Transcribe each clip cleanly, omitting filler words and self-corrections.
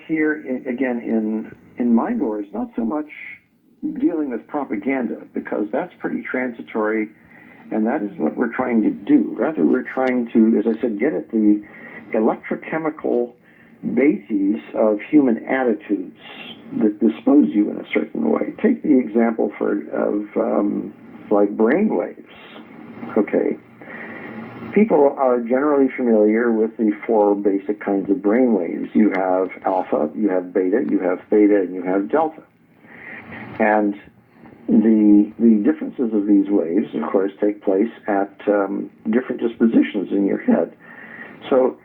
here, again, in mind war is not so much dealing with propaganda, because that's pretty transitory, and that is what we're trying to do. Rather, we're trying to, as I said, get at the electrochemical bases of human attitudes that dispose you in a certain way. Take the example of like brain waves. Okay. People are generally familiar with the four basic kinds of brain waves. You have alpha, you have beta, you have theta, and you have delta. And the differences of these waves, of course, take place at different dispositions in your head. So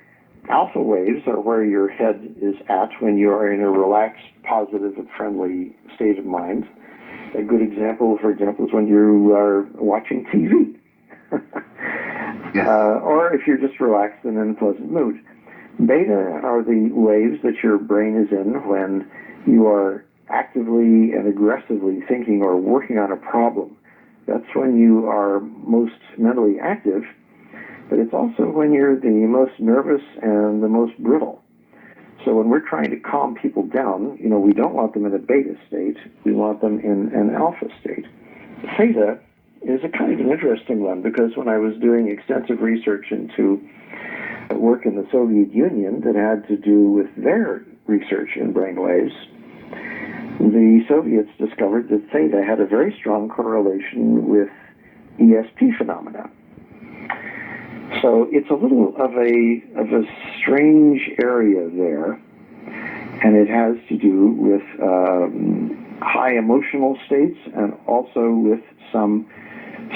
alpha waves are where your head is at when you are in a relaxed, positive, and friendly state of mind. A good example, for example, is when you are watching TV. Yes. Or if you're just relaxed and in a pleasant mood. Beta are the waves that your brain is in when you are actively and aggressively thinking or working on a problem. That's when you are most mentally active, but it's also when you're the most nervous and the most brittle. So when we're trying to calm people down, we don't want them in a beta state, we want them in an alpha state. Theta is a kind of an interesting one, because when I was doing extensive research into work in the Soviet Union that had to do with their research in brainwaves, the Soviets discovered that theta had a very strong correlation with ESP phenomena. So it's a little of a strange area there, and it has to do with high emotional states and also with some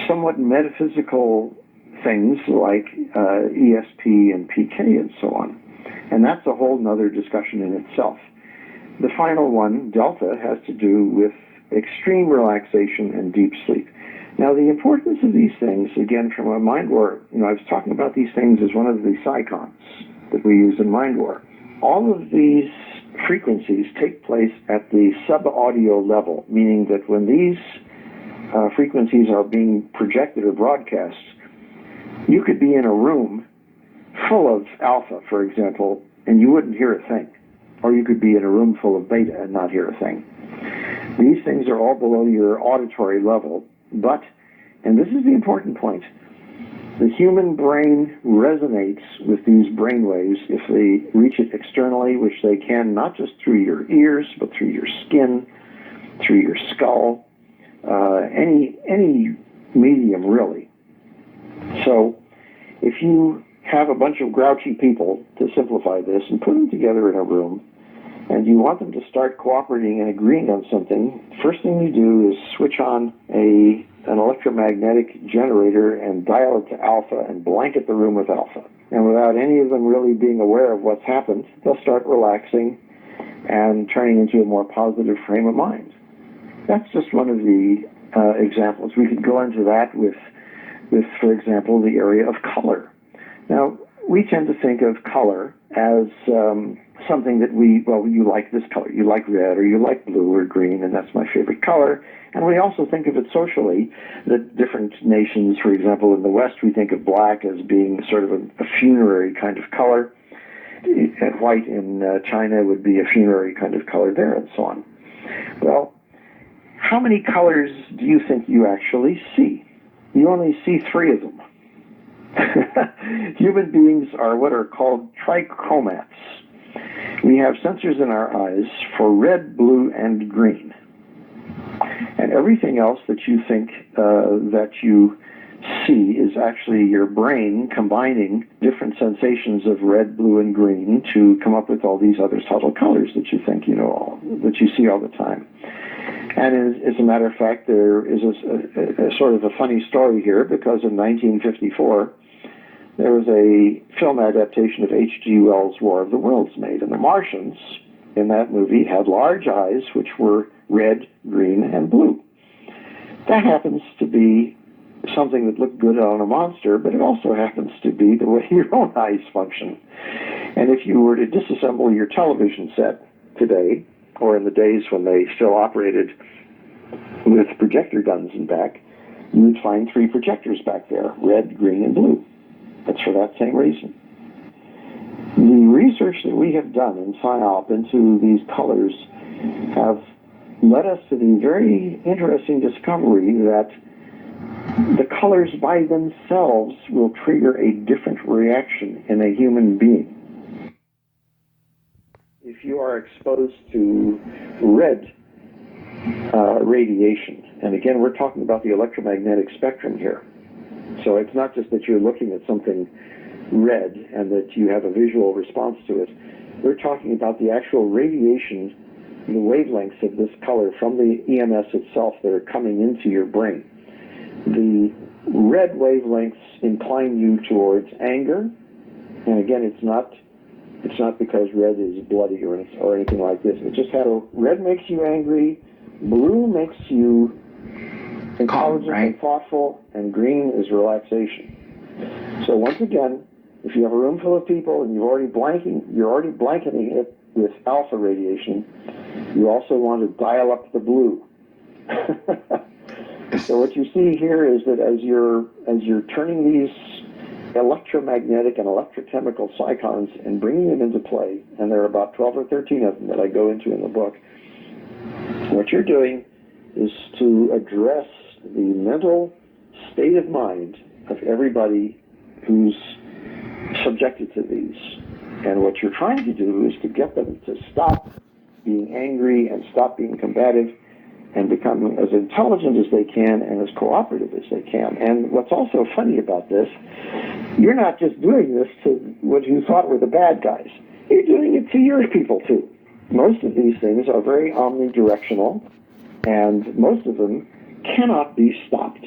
somewhat metaphysical things like ESP and PK and so on. And that's a whole nother discussion in itself. The final one, delta, has to do with extreme relaxation and deep sleep. Now, the importance of these things, again, from a mind war, I was talking about these things as one of the psychons that we use in mind war. All of these frequencies take place at the sub-audio level, meaning that when these frequencies are being projected or broadcast, you could be in a room full of alpha, for example, and you wouldn't hear a thing. Or you could be in a room full of beta and not hear a thing. These things are all below your auditory level, but, and this is the important point, the human brain resonates with these brain waves if they reach it externally, which they can not just through your ears, but through your skin, through your skull, any medium, really. So if you have a bunch of grouchy people, to simplify this, and put them together in a room, and you want them to start cooperating and agreeing on something, first thing you do is switch on an electromagnetic generator and dial it to alpha and blanket the room with alpha. And without any of them really being aware of what's happened, they'll start relaxing and turning into a more positive frame of mind. That's just one of the examples. We could go into that with, for example, the area of color. Now, we tend to think of color as something that you like this color, you like red, or you like blue or green, and that's my favorite color. And we also think of it socially, that different nations, for example, in the West, we think of black as being sort of a funerary kind of color, and white in China would be a funerary kind of color there, and so on. Well, how many colors do you think you actually see? You only see 3 of them. Human beings are what are called trichromats. We have sensors in our eyes for red, blue, and green. And everything else that you think that you see is actually your brain combining different sensations of red, blue, and green to come up with all these other subtle colors that you think that you see all the time. And as a matter of fact, there is a sort of a funny story here, because in 1954, there was a film adaptation of H.G. Wells' War of the Worlds made, and the Martians in that movie had large eyes which were red, green, and blue. That happens to be something that looked good on a monster, but it also happens to be the way your own eyes function. And if you were to disassemble your television set today, or in the days when they still operated with projector guns in back, you would find 3 projectors back there, red, green, and blue. That's for that same reason. The research that we have done in PsyOp into these colors have led us to the very interesting discovery that the colors by themselves will trigger a different reaction in a human being. If you are exposed to red radiation, and again, we're talking about the electromagnetic spectrum here. So it's not just that you're looking at something red and that you have a visual response to it. We're talking about the actual radiation, the wavelengths of this color from the EMS itself that are coming into your brain. The red wavelengths incline you towards anger, and again, it's not because red is bloody or anything like this. It's just how red makes you angry, blue makes you intelligent and thoughtful, and green is relaxation. So once again, if you have a room full of people and you're already blanketing it with alpha radiation, you also want to dial up the blue. So what you see here is that as you're turning these electromagnetic and electrochemical cycons and bringing them into play, and there are about 12 or 13 of them that I go into in the book, what you're doing is to address the mental state of mind of everybody who's subjected to these. And what you're trying to do is to get them to stop being angry and stop being combative and become as intelligent as they can and as cooperative as they can. And what's also funny about this, you're not just doing this to what you thought were the bad guys. You're doing it to your people, too. Most of these things are very omnidirectional, and most of them cannot be stopped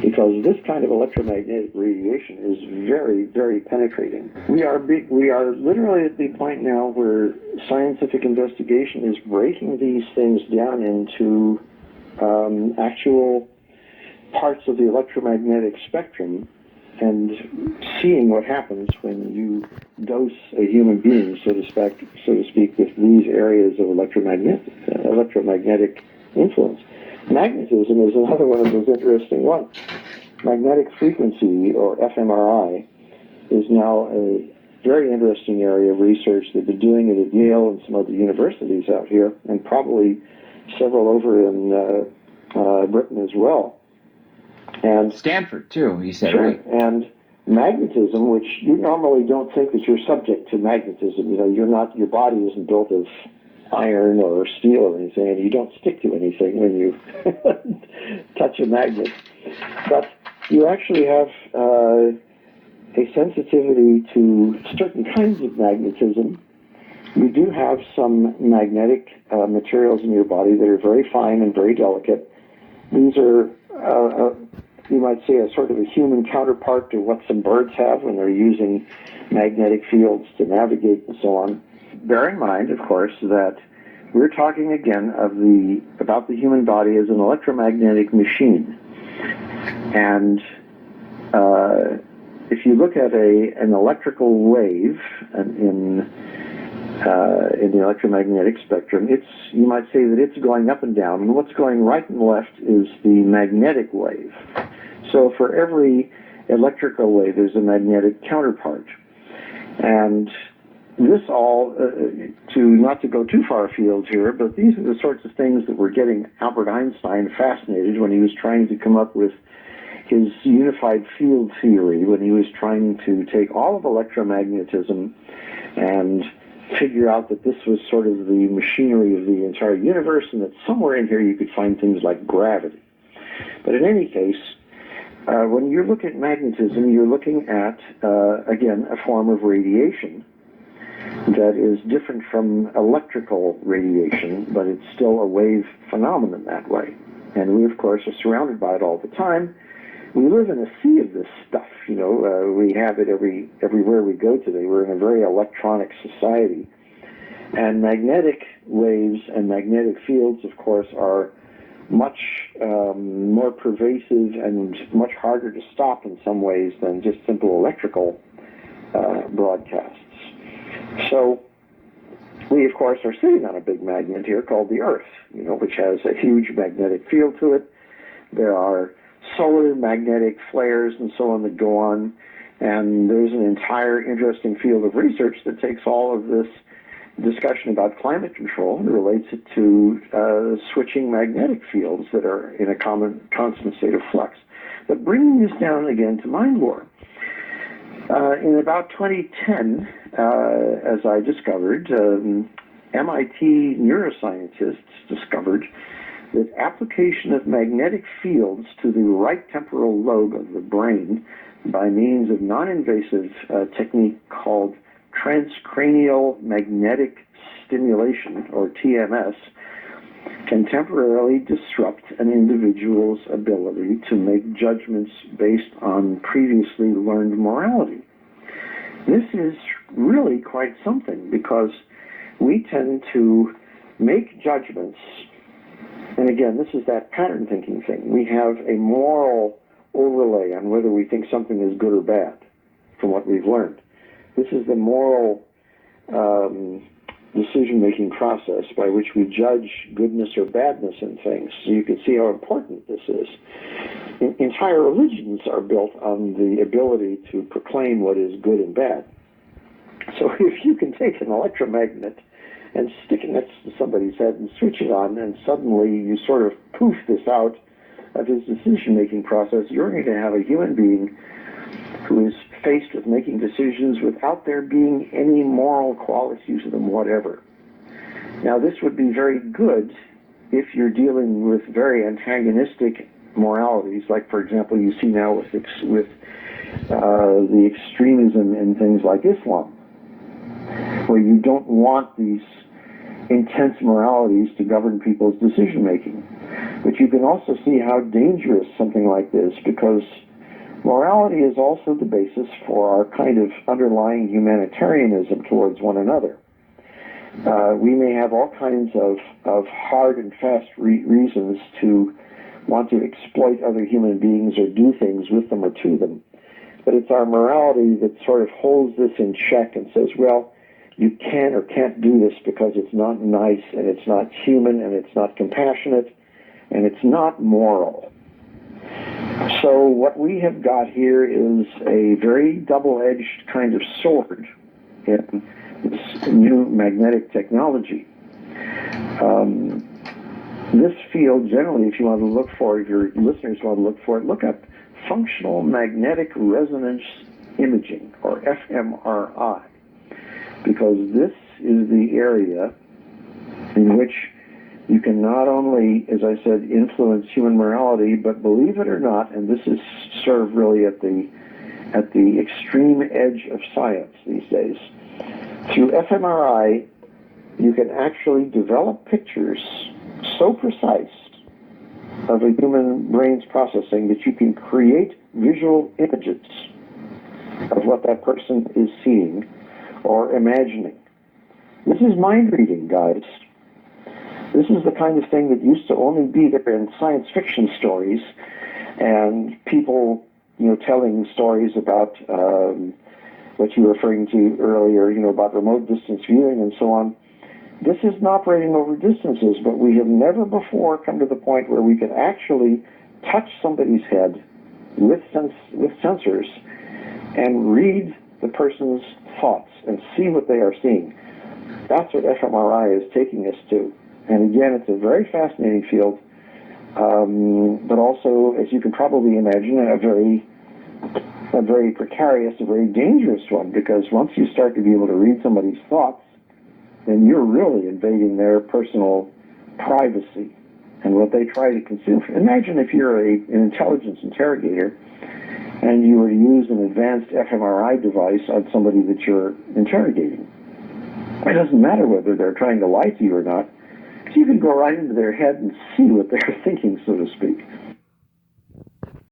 because this kind of electromagnetic radiation is very, very penetrating. We are literally at the point now where scientific investigation is breaking these things down into actual parts of the electromagnetic spectrum and seeing what happens when you dose a human being, so to speak, with these areas of electromagnetic influence. Magnetism is another one of those interesting ones. Magnetic frequency, or fMRI, is now a very interesting area of research. They've been doing it at Yale and some other universities out here, and probably several over in Britain as well. And Stanford, too, he said, sure, right? And magnetism, which you normally don't think that you're subject to magnetism. You know, your body isn't built of iron or steel or anything, and you don't stick to anything when you touch a magnet. But you actually have a sensitivity to certain kinds of magnetism. You do have some magnetic materials in your body that are very fine and very delicate. These are, you might say, a sort of a human counterpart to what some birds have when they're using magnetic fields to navigate and so on. Bear in mind, of course, that we're talking again about the human body as an electromagnetic machine. And if you look at an electrical wave in the electromagnetic spectrum, you might say that it's going up and down, and what's going right and left is the magnetic wave. So for every electrical wave, there's a magnetic counterpart. And this all, not to go too far afield here, but these are the sorts of things that were getting Albert Einstein fascinated when he was trying to come up with his unified field theory, when he was trying to take all of electromagnetism and figure out that this was sort of the machinery of the entire universe, and that somewhere in here you could find things like gravity. But in any case, when you look at magnetism, you're looking at, again, a form of radiation that is different from electrical radiation, but it's still a wave phenomenon that way. And we, of course, are surrounded by it all the time. We live in a sea of this stuff. You know, we have it everywhere we go today. We're in a very electronic society. And magnetic waves and magnetic fields, of course, are much more pervasive and much harder to stop in some ways than just simple electrical broadcasts. So we, of course, are sitting on a big magnet here called the Earth, you know, which has a huge magnetic field to it. There are solar magnetic flares and so on that go on, And there's an entire interesting field of research that takes all of this discussion about climate control and relates it to switching magnetic fields that are in a constant state of flux. But bringing this down again to mind war. In about 2010, as I discovered, MIT neuroscientists discovered that application of magnetic fields to the right temporal lobe of the brain by means of non-invasive technique called transcranial magnetic stimulation, or TMS, can temporarily disrupt an individual's ability to make judgments based on previously learned morality. This is really quite something, because we tend to make judgments, and again, this is that pattern thinking thing. We have a moral overlay on whether we think something is good or bad from what we've learned. This is the moral decision-making process by which we judge goodness or badness in things. So you can see how important this is. Entire religions are built on the ability to proclaim what is good and bad. So if you can take an electromagnet and stick it next to somebody's head and switch it on, and suddenly you sort of poof this out of his decision-making process, you're going to have a human being who is faced with making decisions without there being any moral quality to them whatever. Now, this would be very good if you're dealing with very antagonistic moralities, like, for example, you see now with the extremism in things like Islam, where you don't want these intense moralities to govern people's decision-making. But you can also see how dangerous something like this, because morality is also the basis for our kind of underlying humanitarianism towards one another. We may have all kinds of hard and fast reasons to want to exploit other human beings or do things with them or to them. But it's our morality that sort of holds this in check and says, well, you can or can't do this because it's not nice, and it's not human, and it's not compassionate, and it's not moral. So what we have got here is a very double-edged kind of sword in this new magnetic technology. This field, generally, if you want to look for it, if your listeners want to look for it, look up functional magnetic resonance imaging, or fMRI, because this is the area in which you can not only, as I said, influence human morality, but believe it or not, and this is sort of really at the extreme edge of science these days, through fMRI, you can actually develop pictures so precise of a human brain's processing that you can create visual images of what that person is seeing or imagining. This is mind reading, guys. This is the kind of thing that used to only be there in science fiction stories and people, telling stories about what you were referring to earlier, about remote distance viewing and so on. This isn't operating over distances, but we have never before come to the point where we can actually touch somebody's head with sensors and read the person's thoughts and see what they are seeing. That's what fMRI is taking us to. And again, it's a very fascinating field, but also, as you can probably imagine, a very precarious, a very dangerous one, because once you start to be able to read somebody's thoughts, then you're really invading their personal privacy and what they try to conceal. Imagine if you're an intelligence interrogator and you were to use an advanced fMRI device on somebody that you're interrogating. It doesn't matter whether they're trying to lie to you or not, because you can go right into their head and see what they're thinking, so to speak.